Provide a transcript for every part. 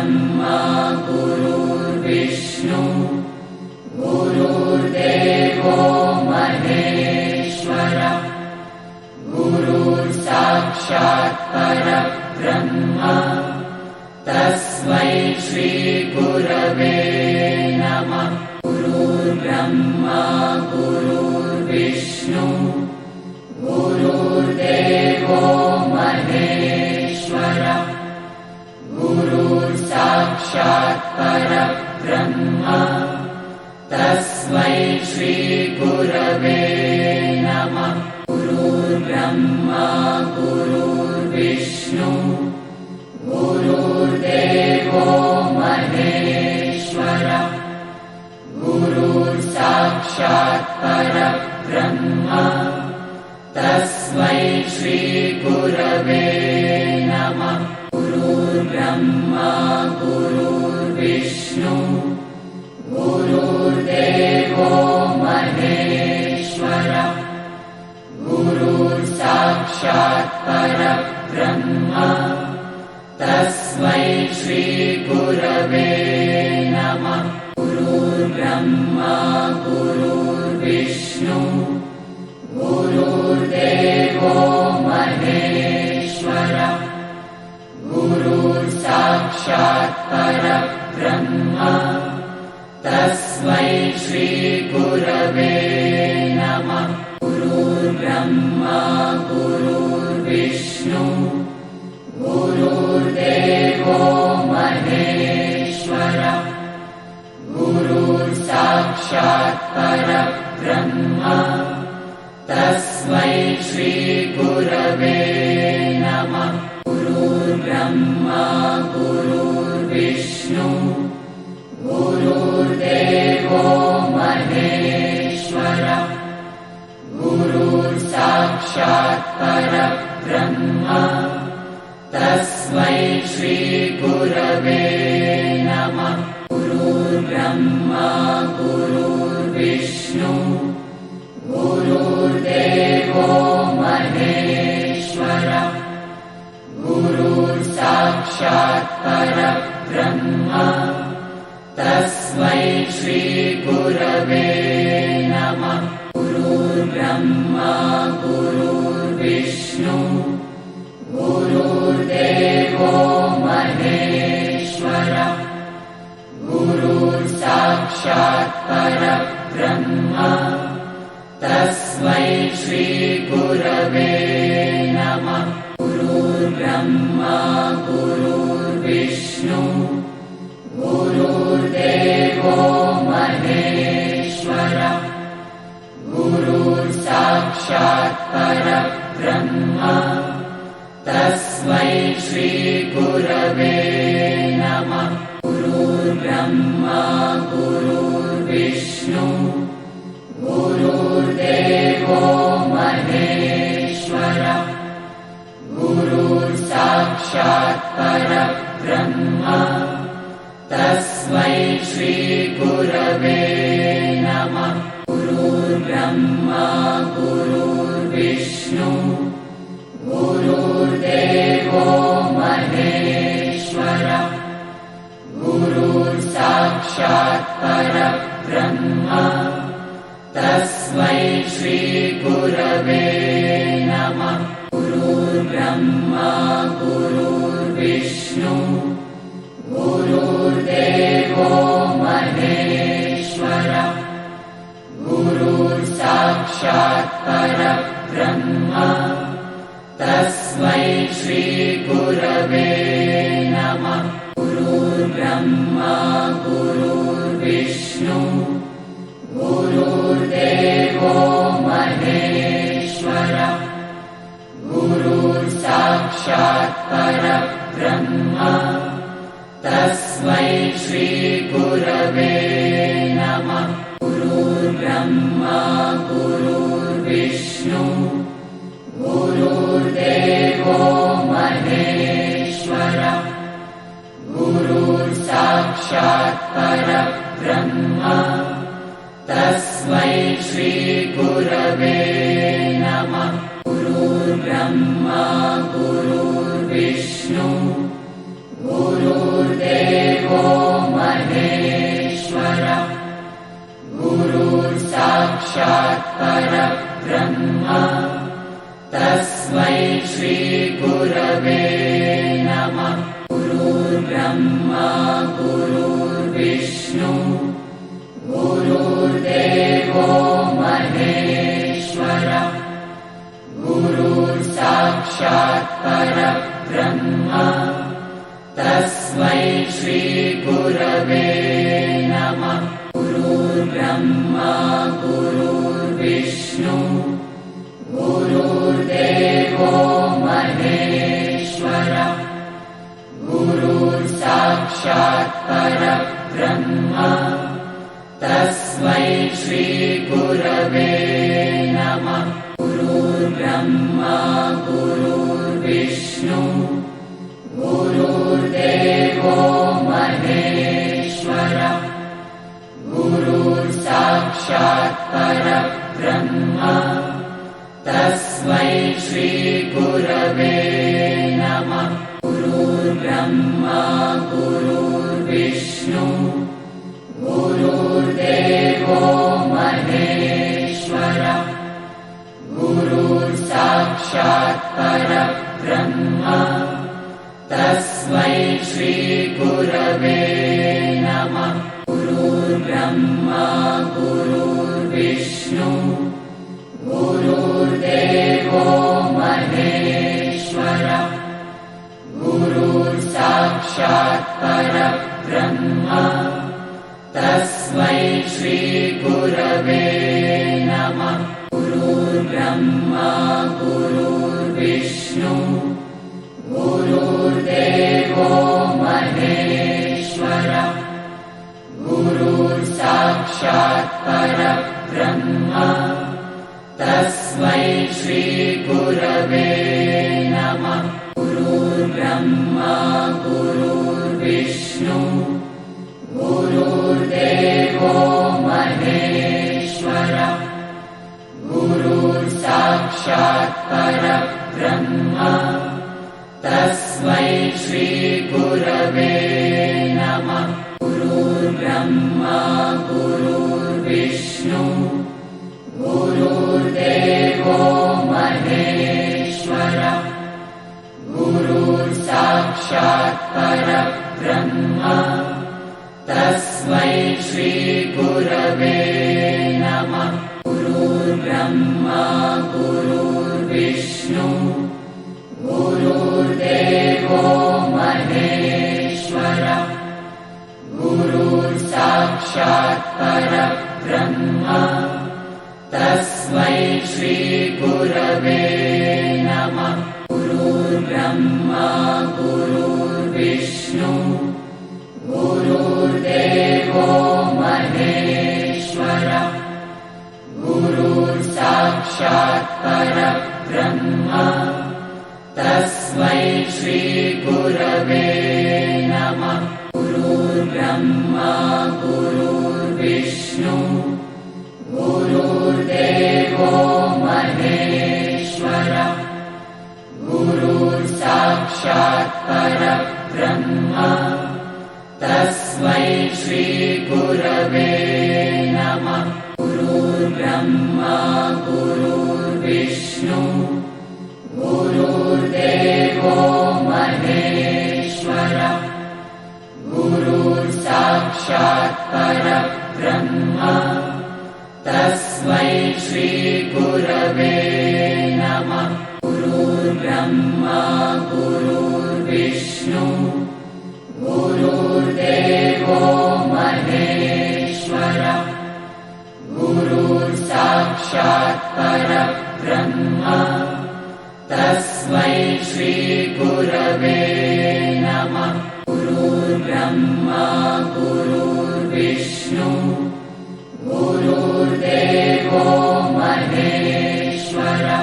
गुरुर्ब्रह्मा गुरुर्विष्णु गुरुर्देवो महेश्वरः गुरुर्साक्षात् परब्रह्म तस्मै श्री गुरवे नमः। गुरुर्ब्रह्मा गुरुर्विष्णु गुरुर्देवो महेश्वरः गुरुर्साक्षात् परब्रह्म तस्मै श्री गुरवे नमः। गुरुर्ब्रह्मा गुरुर्विष्णु गुरुर्देवो महेश्वरः गुरुर्साक्षात् परब्रह्म तस्मै श्री गुरवे नमः। गुरुर्ब्रह्मा गुरुर्विष्णु गुरुर्देवो महेश्वरः गुरुर्साक्षात् परब्रह्म तस्मै श्री गुरवे नमः। गुरुर्ब्रह्मा गुरुर्विष्णु गुरुर्देवो महेश्वरः गुरुर्साक्षात् परब्रह्म तस्मै श्री गुरवे नमः। गुरुर्ब्रह्मा गुरुर्विष्णु गुरुर्देवो महेश्वरः गुरुर्साक्षात् परब्रह्म तस्मै श्री गुरवे नमः। गुरुर्ब्रह्मा गुरुर्विष्णु गुरुर्देवो महेश्वरः गुरुर्साक्षात् परब्रह्म तस्मै श्री गुरवे नमः। गुरुर्ब्रह्मा गुरुर्विष्णु गुरुर्देवो महेश्वरः गुरुर्साक्षात् परब्रह्म तस्मै श्री गुरवे नमः। गुरुर्ब्रह्मा गुरुर्विष्णु गुरुर्देवो महेश्वरः गुरुर्साक्षात् परब्रह्म तस्मै श्री गुरवे नमः। गुरुर्ब्रह्मा गुरुर्विष्णु गुरुर्देवो महेश्वरः गुरुर्साक्षात् परब्रह्म तस्मै श्री गुरवे नमः। गुरुर्ब्रह्मा गुरुर्विष्णु गुरुर्देवो महेश्वरः गुरुर्साक्षात् परब्रह्म तस्मै श्री गुरवे नमः। गुरुर्ब्रह्मा गुरुर्विष्णु गुरुर्देवो महेश्वरः गुरुर्साक्षात् परब्रह्म तस्मै श्री गुरवे नमः। गुरुर्ब्रह्मा गुरुर्विष्णु गुरुर्देवो महेश्वरः गुरुर्साक्षात् परब्रह्म तस्मै श्री गुरवे नमः। गुरुर्ब्रह्मा गुरुर्विष्णु गुरुर्देवो महेश्वरः गुरुर्साक्षात् परब्रह्म तस्मै श्री गुरवे नमः। गुरुर्ब्रह्मा गुरुर्विष्णु गुरुर्देवो महेश्वरः गुरुर्साक्षात् परब्रह्म तस्मै श्री गुरवे नमः। गुरुर्ब्रह्मा गुरुर्विष्णु गुरुर्देवो देवो महेश्वरः गुरुर्साक्षात् परब्रह्म तस्मै श्रीगुरवे नमः। गुरुर्ब्रह्मा गुरुर्विष्णु गुरुर्देवो महेश्वरः गुरुर्साक्षात् परब्रह्म तस्मै श्रीगुरवे नमः। गुरुर्ब्रह्मा गुरुर्विष्णु गुरुर्देवो महेश्वरः गुरुर्साक्षात् परब्रह्म तस्मै श्रीगुरवे नमः। गुरुर्ब्रह्मा गुरुर्विष्णु गुरुर्देवो महेश्वरः गुरुर्साक्षात् परब्रह्म तस्मै श्रीगुरवे नमः। गुरुर्ब्रह्मा गुरुर्विष्णु गुरुर्देवो महेश्वरः गुरुर्साक्षात् परब्रह्म तस्मै श्रीगुरवे नमः। गुरुर्ब्रह्मा गुरुर्विष्णु गुरुर्देवो महेश्वरः गुरुर्साक्षात् परब्रह्म तस्मै श्रीगुरवे नमः। गुरुर्ब्रह्मा गुरुर्विष्णु गुरुर्देवो महेश्वरः गुरुर्साक्षात् परब्रह्म तस्मै श्रीगुरवे नमः। गुरुर्ब्रह्मा गुरुर्विष्णु गुरुर्देवो महेश्वरः गुरुर्साक्षात् परब्रह्म तस्मै श्रीगुरवे नमः। गुरुर्ब्रह्मा गुरुर्विष्णु गुरुर्देवो महेश्वरः गुरुर्साक्षात् परब्रह्म तस्मै श्रीगुरवे नमः। गुरुर्ब्रह्मा गुरुर्विष्णु गुरुर्देवो महेश्वरः गुरुर्साक्षात् परब्रह्म तस्मै श्रीगुरवे नमः। गुरुर्ब्रह्मा गुरुर्विष्णु गुरुर्देवो महेश्वरः गुरुर्साक्षात् परब्रह्म तस्मै श्रीगुरवे नमः। गुरुर्ब्रह्मा गुरुर्विष्णु गुरुर्देवो महेश्वरः गुरुर्साक्षात् परब्रह्म तस्मै श्रीगुरवे नमः। गुरुर्ब्रह्मा गुरुर्विष्णु गुरुर्देवो महेश्वरः गुरुर्साक्षात् परब्रह्म तस्मै श्रीगुरवे नमः। गुरुर्ब्रह्मा गुरुर्विष्णु गुरुर्देवो महेश्वरः गुरुर्साक्षात् परब्रह्म तस्मै श्रीगुरवे नमः। गुरुर्ब्रह्मा गुरुर्विष्णु गुरुर्देवो महेश्वरः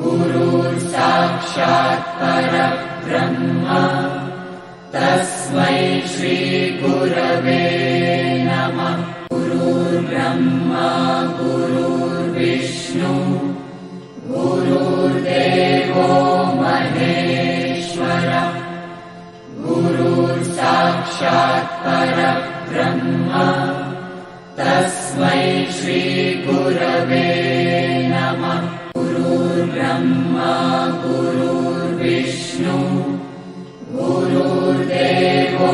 गुरुर्साक्षात् परब्रह्म तस्मै श्रीगुरवे नमः। गुरुर्ब्रह्मा गुरुर्विष्णु गुरुर्देवो महेश्वरः गुरुर्साक्षात् साक्षात् परब्रह्म तस्मै श्रीगुरवे नमः। गुरुर्ब्रह्मा गुरुर्विष्णु गुरुर्देवो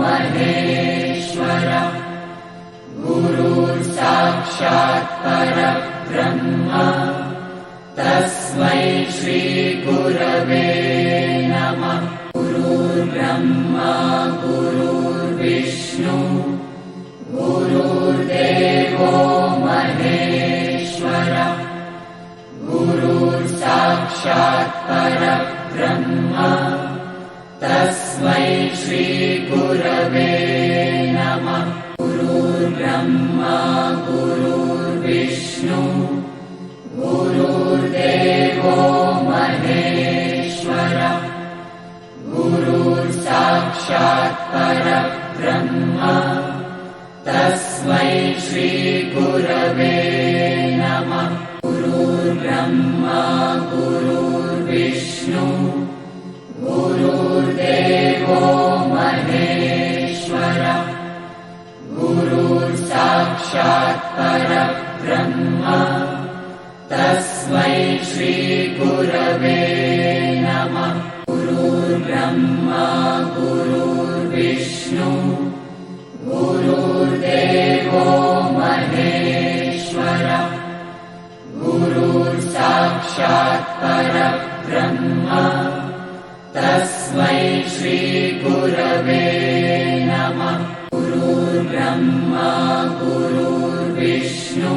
महेश्वरः गुरुर्साक्षात् परब्रह्म तस्मै श्रीगुरवे नमः। गुरुर्ब्रह्मा गुरुर्विष्णु गुरुर्देवो महेश्वरः गुरुर्साक्षात् परब्रह्म तस्मै श्रीगुरवे नमः। गुरुर्ब्रह्मा गुरुर्विष्णु गुरुर्देवो महेश्वरः गुरुर्साक्षात् परब्रह्म तस्मै श्रीगुरवे नमः। गुरुर्ब्रह्मा गुरुर्विष्णु गुरुर्देवो महेश्वरः गुरुर्साक्षात् परब्रह्म तस्मै श्रीगुरवे नमः। गुरुर्ब्रह्मा गुरुर्विष्णु गुरुर्देवो महेश्वरः गुरुर्साक्षात् परब्रह्म तस्मै श्रीगुरवे नमः। गुरुर्ब्रह्मा गुरुर्विष्णु